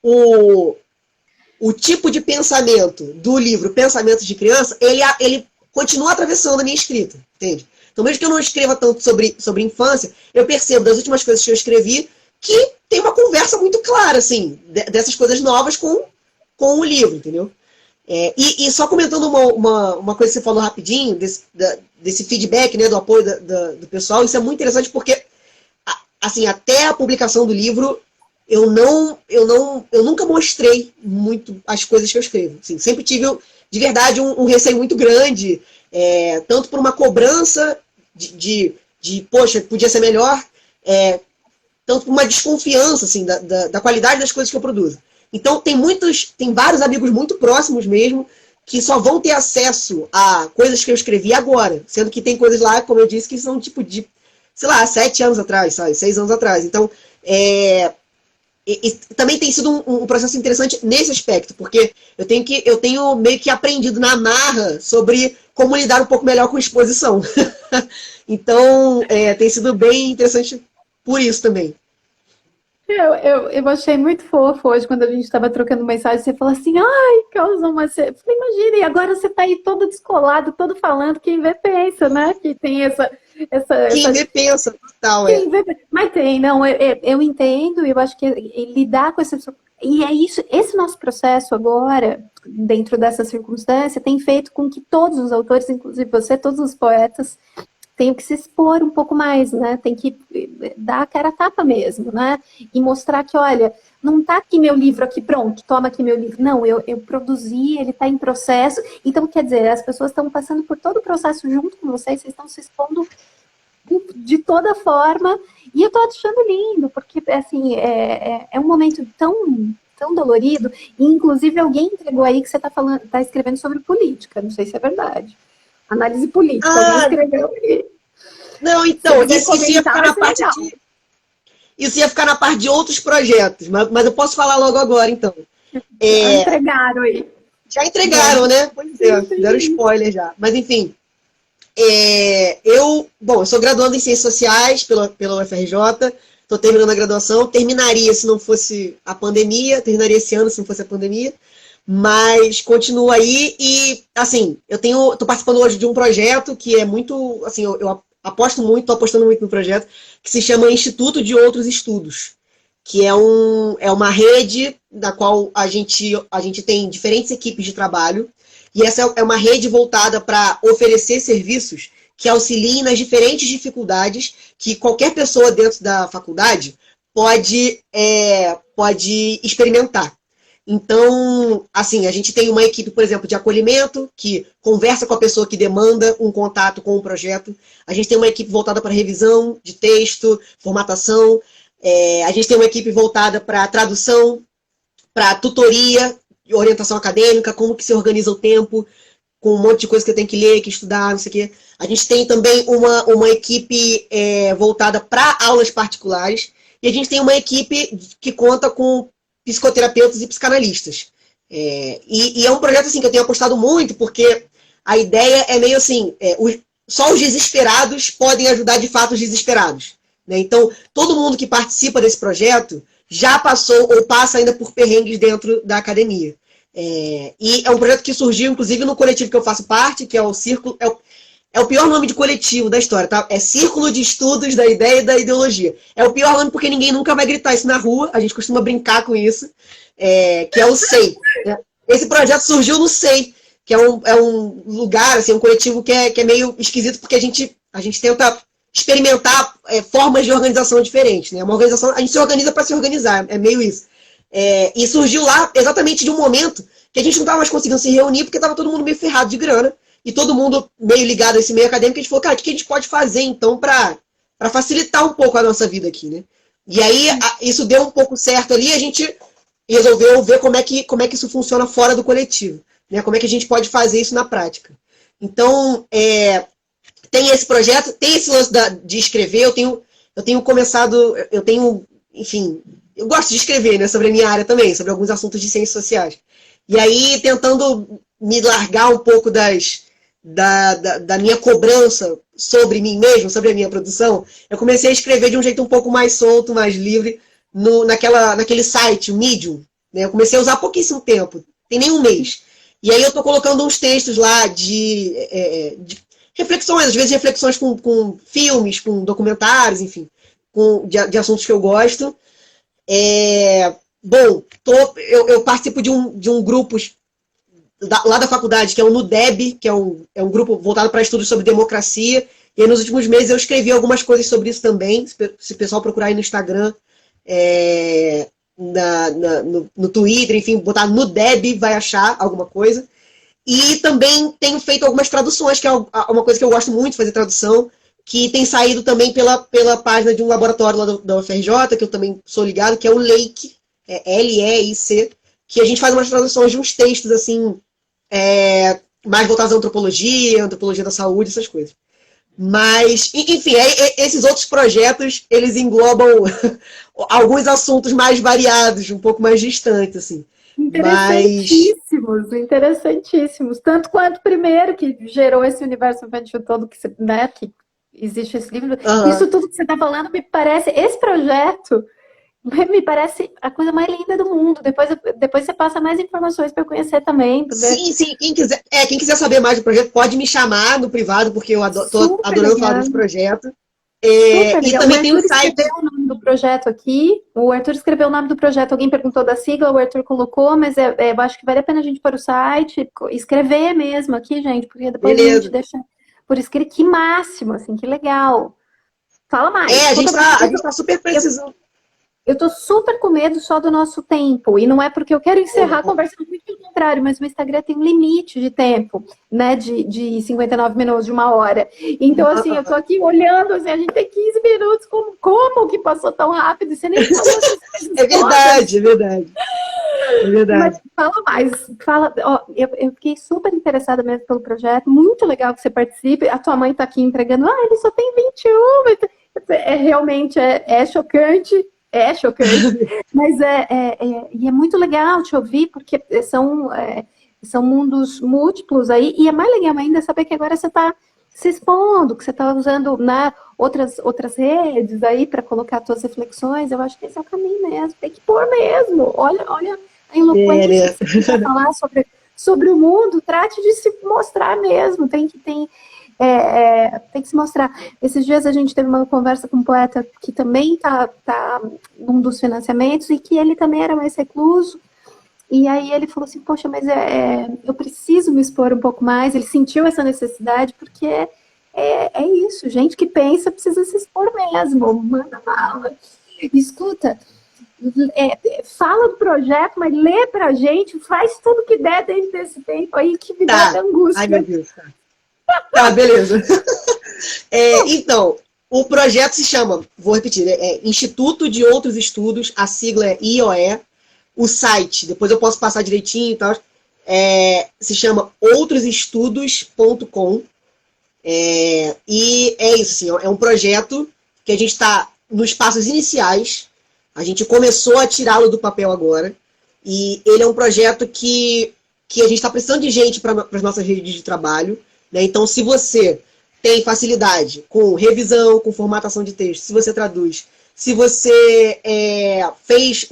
o tipo de pensamento do livro Pensamentos de Criança, ele continua atravessando a minha escrita, entende? Então, mesmo que eu não escreva tanto sobre infância, eu percebo das últimas coisas que eu escrevi que tem uma conversa muito clara, assim, dessas coisas novas com o livro, entendeu? E só comentando uma coisa que você falou rapidinho, desse feedback, né, do apoio do pessoal, isso é muito interessante porque, assim, até a publicação do livro, eu nunca mostrei muito as coisas que eu escrevo. Assim, sempre tive, de verdade, um receio muito grande, tanto por uma cobrança poxa, podia ser melhor, tanto por uma desconfiança, assim, da qualidade das coisas que eu produzo. Então, tem vários amigos muito próximos mesmo, que só vão ter acesso a coisas que eu escrevi agora, sendo que tem coisas lá, como eu disse, que são tipo sei lá, 7 anos atrás, sabe? 6 anos atrás. Então, também tem sido um processo interessante nesse aspecto, porque eu tenho meio que aprendido na marra sobre como lidar um pouco melhor com exposição. Então, tem sido bem interessante por isso também.
Eu achei muito fofo hoje, quando a gente estava trocando mensagem, você falou assim, ai, causa uma... Eu falei, imagina, e agora você está aí todo descolado, todo falando, quem vê pensa, né? Que tem
Quem vê pensa, total,
Mas tem, não, eu entendo, eu acho que lidar com essa... E é isso, esse nosso processo agora, dentro dessa circunstância, tem feito com que todos os autores, inclusive você, todos os poetas, tenho que se expor um pouco mais, né? Tem que dar a cara a tapa mesmo, né? E mostrar que, olha, não tá aqui meu livro aqui pronto, toma aqui meu livro. Não, eu produzi, ele está em processo. Então, quer dizer, as pessoas estão passando por todo o processo junto com vocês estão se expondo de toda forma. E eu tô achando lindo, porque, assim, é um momento tão dolorido. E, inclusive, alguém entregou aí que você tá escrevendo sobre política. Não sei se é verdade. Análise política, alguém escreveu aí.
Não, então, isso ia ficar na parte isso ia ficar na parte de outros projetos, mas eu posso falar logo agora, então.
Já entregaram aí.
Já entregaram, né? Pois é, deram spoiler já. Mas, enfim, eu sou graduando em Ciências Sociais pela UFRJ, estou terminando a graduação, terminaria se não fosse a pandemia, terminaria esse ano se não fosse a pandemia, mas continuo aí e, assim, tô participando hoje de um projeto que é muito, assim, eu tô apostando muito no projeto, que se chama Instituto de Outros Estudos, que é uma rede da qual a gente tem diferentes equipes de trabalho, e essa é uma rede voltada para oferecer serviços que auxiliem nas diferentes dificuldades que qualquer pessoa dentro da faculdade pode experimentar. Então, assim, a gente tem uma equipe, por exemplo, de acolhimento, que conversa com a pessoa que demanda um contato com o projeto. A gente tem uma equipe voltada para revisão de texto, formatação. A gente tem uma equipe voltada para tradução, para tutoria, orientação acadêmica, como que se organiza o tempo, com um monte de coisa que eu tenho que ler, que estudar, não sei o quê. A gente tem também uma equipe voltada para aulas particulares. E a gente tem uma equipe que conta com psicoterapeutas e psicanalistas. E é um projeto assim, que eu tenho apostado muito, porque a ideia é meio assim, só os desesperados podem ajudar de fato os desesperados. Né? Então, todo mundo que participa desse projeto já passou ou passa ainda por perrengues dentro da academia. E é um projeto que surgiu, inclusive, no coletivo que eu faço parte, que é o Círculo... É o pior nome de coletivo da história, tá? É Círculo de Estudos da Ideia e da Ideologia. É o pior nome porque ninguém nunca vai gritar isso na rua, a gente costuma brincar com isso, que é o SEI. Né? Esse projeto surgiu no SEI, que é um lugar, assim, um coletivo que é meio esquisito, porque a gente tenta experimentar formas de organização diferentes. Né? Uma organização, a gente se organiza para se organizar, é meio isso. E surgiu lá exatamente de um momento que a gente não estava mais conseguindo se reunir, porque estava todo mundo meio ferrado de grana, e todo mundo meio ligado a esse meio acadêmico, a gente falou, cara, o que a gente pode fazer, então, para facilitar um pouco a nossa vida aqui, né? E aí, isso deu um pouco certo ali, a gente resolveu ver como é que isso funciona fora do coletivo, né? Como é que a gente pode fazer isso na prática. Então, tem esse projeto, tem esse lance de escrever, eu tenho começado, enfim, eu gosto de escrever, né, sobre a minha área também, sobre alguns assuntos de ciências sociais. E aí, tentando me largar um pouco da minha cobrança sobre mim mesmo, sobre a minha produção, eu comecei a escrever de um jeito um pouco mais solto, mais livre, naquele site, o Medium. Né? Eu comecei a usar há pouquíssimo tempo, tem nem um mês. E aí eu estou colocando uns textos lá de reflexões, às vezes reflexões com filmes, com documentários, enfim, de assuntos que eu gosto. Eu participo de um grupo lá da faculdade, que é o NUDEB, que é um grupo voltado para estudos sobre democracia. E aí, nos últimos meses eu escrevi algumas coisas sobre isso também. Se o pessoal procurar aí no Instagram, no Twitter, enfim, botar NUDEB, vai achar alguma coisa. E também tenho feito algumas traduções, que é uma coisa que eu gosto muito de fazer tradução, que tem saído também pela página de um laboratório lá da UFRJ, que eu também sou ligado, que é o LEIC, LEIC, que a gente faz umas traduções de uns textos, assim, mais voltados à antropologia da saúde, essas coisas. Mas, enfim, esses outros projetos, eles englobam alguns assuntos mais variados, um pouco mais distantes, assim.
Interessantíssimos, interessantíssimos. Tanto quanto o primeiro que gerou esse universo infantil todo, que existe esse livro. Isso tudo que você está falando me parece, esse projeto me parece a coisa mais linda do mundo. Depois você passa mais informações para eu conhecer também.
Sim. Quem quiser saber mais do projeto, pode me chamar no privado, porque eu estou adorando falar desse projeto. E também tem o site.
Escreveu o nome do projeto aqui. O Arthur escreveu o nome do projeto. Alguém perguntou da sigla, o Arthur colocou, mas eu acho que vale a pena a gente pôr o site, escrever mesmo aqui, gente, porque depois a gente deixa por escrito. Que máximo, assim, que legal. Fala mais.
A gente tá super precisando.
Eu tô super com medo só do nosso tempo. E não é porque eu quero encerrar a conversa, muito pelo contrário, mas o Instagram tem um limite de tempo, né? De 59 minutos, de 1 hora. Então, assim, eu tô aqui olhando, assim, a gente tem 15 minutos. Como que passou tão rápido? Você nem falou essas coisas.
É verdade.
Mas fala mais. Eu fiquei super interessada mesmo pelo projeto. Muito legal que você participe. A tua mãe tá aqui entregando. Ele só tem 21. Realmente é chocante. É chocante, mas e é muito legal te ouvir, porque são mundos múltiplos aí, e é mais legal ainda saber que agora você está se expondo, que você está usando, né, outras redes aí para colocar as suas reflexões. Eu acho que esse é o caminho mesmo, tem que pôr mesmo. Olha a eloquência que você quer falar sobre o mundo, trate de se mostrar mesmo, tem que se mostrar. Esses dias a gente teve uma conversa com um poeta que também tá num dos financiamentos e que ele também era mais recluso. E aí ele falou assim, poxa, mas eu preciso me expor um pouco mais. Ele sentiu essa necessidade porque é isso. Gente que pensa precisa se expor mesmo. Manda bala. Escuta, fala do projeto, mas lê pra gente, faz tudo que der dentro desse tempo aí que me dá angústia.
Ai, meu Deus, Tá, beleza. Então, o projeto se chama, vou repetir, Instituto de Outros Estudos, a sigla é IOE. O site, depois eu posso passar direitinho e tal, se chama outrosestudos.com. E é isso, assim, é um projeto que a gente está nos passos iniciais. A gente começou a tirá-lo do papel agora. E ele é um projeto que a gente está precisando de gente para as nossas redes de trabalho. Né? Então, se você tem facilidade com revisão, com formatação de texto, se você traduz, se você fez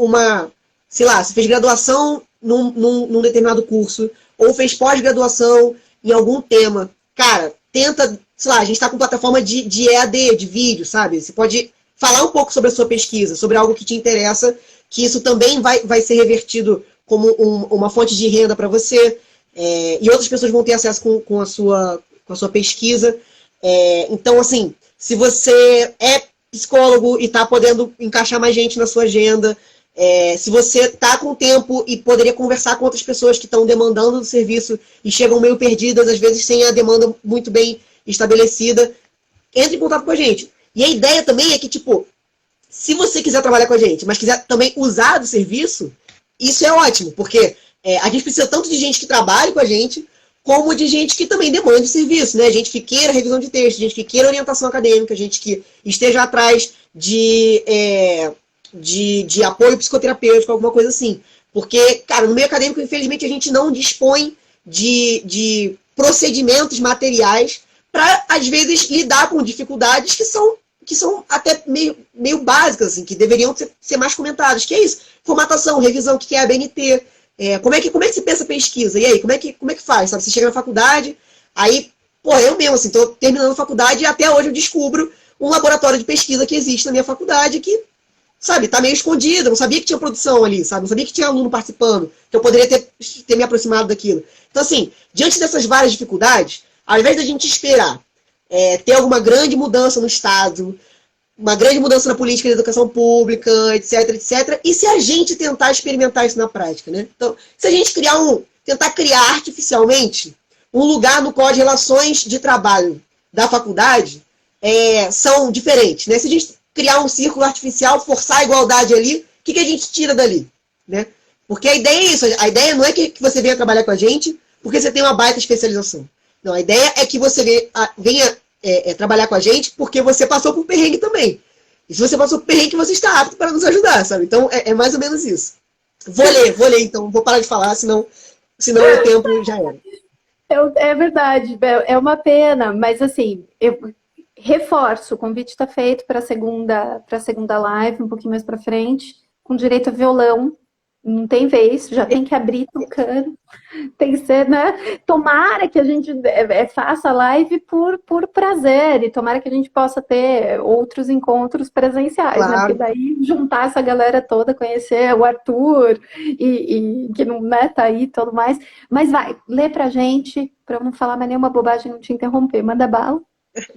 se fez graduação num determinado curso, ou fez pós-graduação em algum tema, cara, tenta, a gente está com plataforma de EAD, de vídeo, sabe? Você pode falar um pouco sobre a sua pesquisa, sobre algo que te interessa, que isso também vai ser revertido como uma fonte de renda para você. E outras pessoas vão ter acesso com a sua pesquisa. Então, assim, se você é psicólogo e está podendo encaixar mais gente na sua agenda, se você está com tempo e poderia conversar com outras pessoas que estão demandando do serviço e chegam meio perdidas, às vezes sem a demanda muito bem estabelecida, entre em contato com a gente. E a ideia também é que, se você quiser trabalhar com a gente, mas quiser também usar do serviço, isso é ótimo, porque a gente precisa tanto de gente que trabalhe com a gente, como de gente que também demande serviço, né? Gente que queira revisão de texto, gente que queira orientação acadêmica, gente que esteja atrás de apoio psicoterapêutico, alguma coisa assim. Porque, cara, no meio acadêmico, infelizmente, a gente não dispõe de procedimentos materiais para, às vezes, lidar com dificuldades que são até meio básicas, assim, que deveriam ser mais comentadas. Que é isso? Formatação, revisão, o que é a ABNT. Como é que se pensa pesquisa? E aí, como é que faz? Sabe? Você chega na faculdade, aí, eu mesmo, assim, tô terminando a faculdade e até hoje eu descubro um laboratório de pesquisa que existe na minha faculdade que sabe, tá meio escondida, não sabia que tinha produção ali, sabe, não sabia que tinha aluno participando, que eu poderia ter me aproximado daquilo. Então, assim, diante dessas várias dificuldades, ao invés da gente esperar ter alguma grande mudança no Estado, uma grande mudança na política de educação pública, etc, etc, e se a gente tentar experimentar isso na prática, né? Então, se a gente tentar criar artificialmente um lugar no qual as relações de trabalho da faculdade são diferentes, né? Se a gente criar um círculo artificial, forçar a igualdade ali, o que a gente tira dali, né? Porque a ideia é isso, a ideia não é que você venha trabalhar com a gente porque você tem uma baita especialização. Não, a ideia é que você venha trabalhar com a gente porque você passou por perrengue também. E se você passou por perrengue, você está apto para nos ajudar, sabe? Então, é mais ou menos isso. Vou ler, então. Vou parar de falar, senão o tempo já era.
É verdade, é uma pena, mas assim, eu reforço, o convite está feito para a segunda live, um pouquinho mais para frente, com direito a violão. Não tem vez, já tem que abrir tocando. Tem que ser, né? Tomara que a gente faça a live por prazer e tomara que a gente possa ter outros encontros presenciais, claro, né? Porque daí juntar essa galera toda, conhecer o Arthur e que não tá aí e tudo mais. Mas vai, lê pra gente, pra eu não falar mais nenhuma bobagem, não te interromper. Manda bala.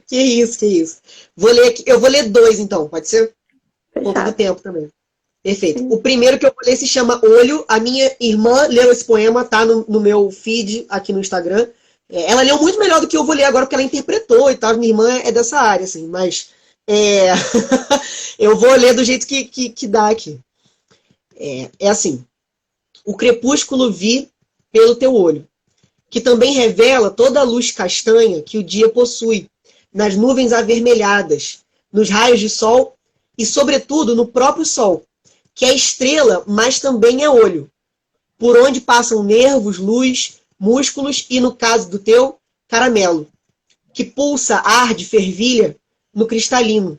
Que isso. Vou ler aqui. Eu vou ler 2, então, pode ser? Por conta do tempo também. Perfeito. Sim. O primeiro que eu vou ler se chama Olho. A minha irmã leu esse poema, tá no meu feed aqui no Instagram. Ela leu muito melhor do que eu vou ler agora, porque ela interpretou e tal. Minha irmã é dessa área, assim, mas eu vou ler do jeito que dá aqui. É assim. O crepúsculo vi pelo teu olho, que também revela toda a luz castanha que o dia possui, nas nuvens avermelhadas, nos raios de sol e, sobretudo, no próprio sol, que é estrela, mas também é olho, por onde passam nervos, luz, músculos e, no caso do teu, caramelo, que pulsa, arde, fervilha no cristalino.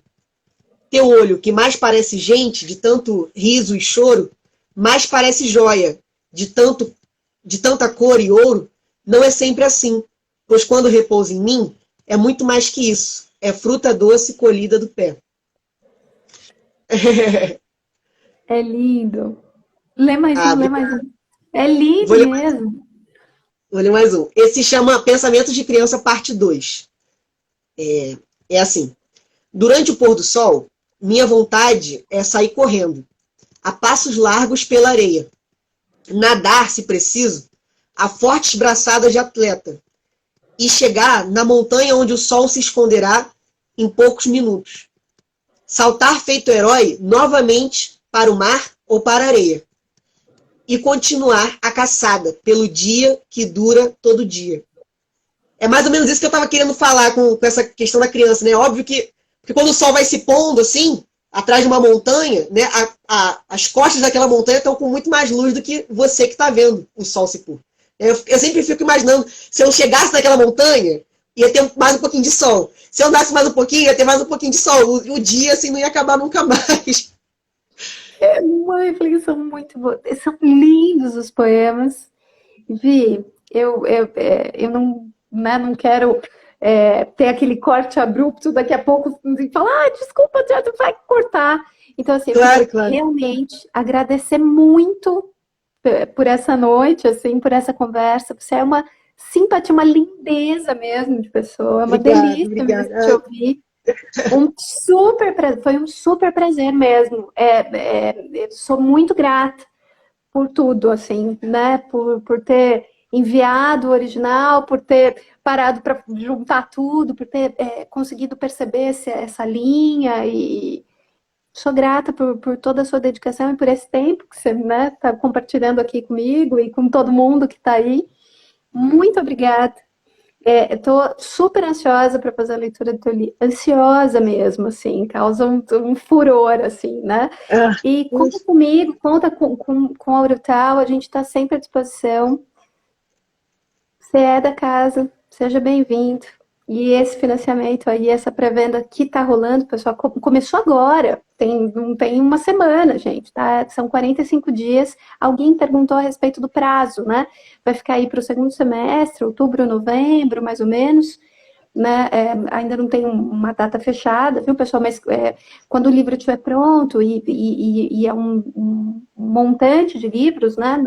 Teu olho, que mais parece gente, de tanto riso e choro, mais parece joia, de tanta cor e ouro, não é sempre assim, pois quando repousa em mim, é muito mais que isso, é fruta doce colhida do pé.
É lindo. Lê mais um. É lindo mesmo.
Vou ler mais um. Esse chama Pensamentos de Criança, parte 2. É assim. Durante o pôr do sol, minha vontade é sair correndo, a passos largos pela areia. Nadar, se preciso, a fortes braçadas de atleta. E chegar na montanha onde o sol se esconderá em poucos minutos. Saltar feito herói novamente para o mar ou para a areia. E continuar a caçada pelo dia que dura todo dia. É mais ou menos isso que eu estava querendo falar com essa questão da criança, né? Óbvio que quando o sol vai se pondo assim, atrás de uma montanha, né? As costas daquela montanha estão com muito mais luz do que você que está vendo o sol se pôr. Eu sempre fico imaginando, se eu chegasse naquela montanha, ia ter mais um pouquinho de sol. Se eu andasse mais um pouquinho, ia ter mais um pouquinho de sol. O dia, assim, não ia acabar nunca mais.
É uma reflexão muito boa. São lindos os poemas. Vi, eu não quero ter aquele corte abrupto daqui a pouco e falar, desculpa, tu vai cortar. Então, assim,
claro,
eu quero realmente agradecer muito por essa noite, assim, por essa conversa. Você é uma simpatia, uma lindeza mesmo de pessoa. É uma delícia mesmo te ouvir. Foi um super prazer mesmo. Eu sou muito grata por tudo, assim, né? Por ter enviado o original, por ter parado para juntar tudo, por ter conseguido perceber essa linha e sou grata por toda a sua dedicação e por esse tempo que você está compartilhando aqui comigo e com todo mundo que está aí. Muito obrigada. Estou super ansiosa para fazer a leitura do teu livro. Ansiosa mesmo, assim, causa um furor, assim, né? E conta comigo, conta com a Urutau, a gente está sempre à disposição. Você é da casa, seja bem-vindo. E esse financiamento aí, essa pré-venda que está rolando, pessoal, começou agora, não tem uma semana, gente, tá? São 45 dias. Alguém perguntou a respeito do prazo, né? Vai ficar aí para o segundo semestre, outubro, novembro, mais ou menos. né? Ainda não tem uma data fechada, viu, pessoal? Mas quando o livro estiver pronto e é um montante de livros, né?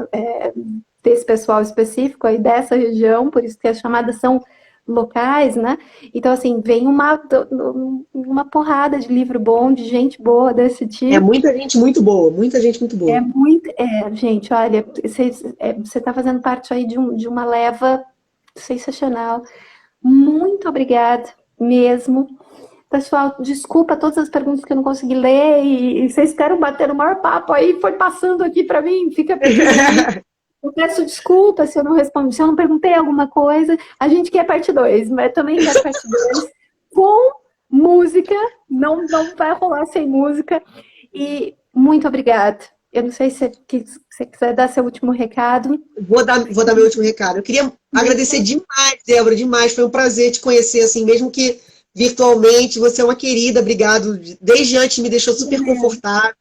Desse pessoal específico aí dessa região, por isso que as chamadas são locais, né? Então, assim, vem uma porrada de livro bom, de gente boa desse
É
tipo.
muita gente muito boa, muita gente muito boa.
Gente, olha, você está fazendo parte aí de uma leva sensacional. Muito obrigada mesmo. Pessoal, desculpa todas as perguntas que eu não consegui ler e vocês ficaram batendo o maior papo aí, foi passando aqui para mim, fica pequenininho. Eu peço desculpa se eu não respondi, se eu não perguntei alguma coisa. A gente quer parte 2, mas também quer parte 2 com música. Não vai rolar sem música. E muito obrigada. Eu não sei se você quiser dar seu último recado.
Vou dar meu último recado. Eu queria agradecer demais, Débora, demais. Foi um prazer te conhecer, assim, mesmo que virtualmente. Você é uma querida, obrigado. Desde antes me deixou super confortável.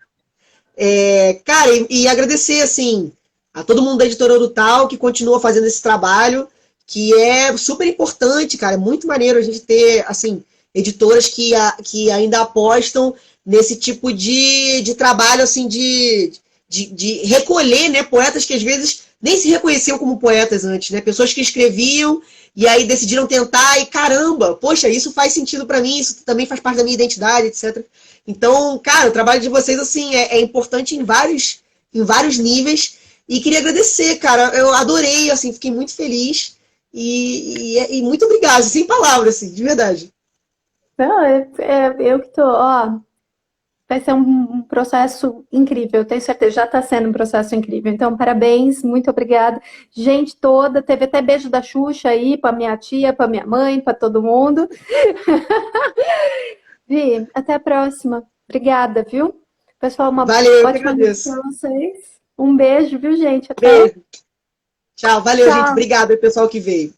Cara, e agradecer, assim, a todo mundo da Editora Orutal que continua fazendo esse trabalho, que é super importante, cara. É muito maneiro a gente ter, assim, editoras que ainda apostam nesse tipo de trabalho, assim, de recolher, né, poetas que às vezes nem se reconheciam como poetas antes, né? Pessoas que escreviam e aí decidiram tentar e caramba, poxa, isso faz sentido para mim, isso também faz parte da minha identidade, etc. Então, cara, o trabalho de vocês, assim, é importante em vários níveis. E queria agradecer, cara. Eu adorei, assim, fiquei muito feliz. E muito obrigado, sem palavras, assim, de verdade.
Não, eu que tô, ó, vai ser um processo incrível, eu tenho certeza, já está sendo um processo incrível. Então, parabéns, muito obrigada. Gente toda, teve até beijo da Xuxa aí para minha tia, para minha mãe, para todo mundo. Vi, até a próxima. Obrigada, viu? Pessoal, uma
Valeu, eu que
ótima noite
agradeço.
para vocês. Um beijo, viu, gente? Até.
Beijo. Tchau, valeu, gente.
Tchau.
Obrigada, pessoal que veio.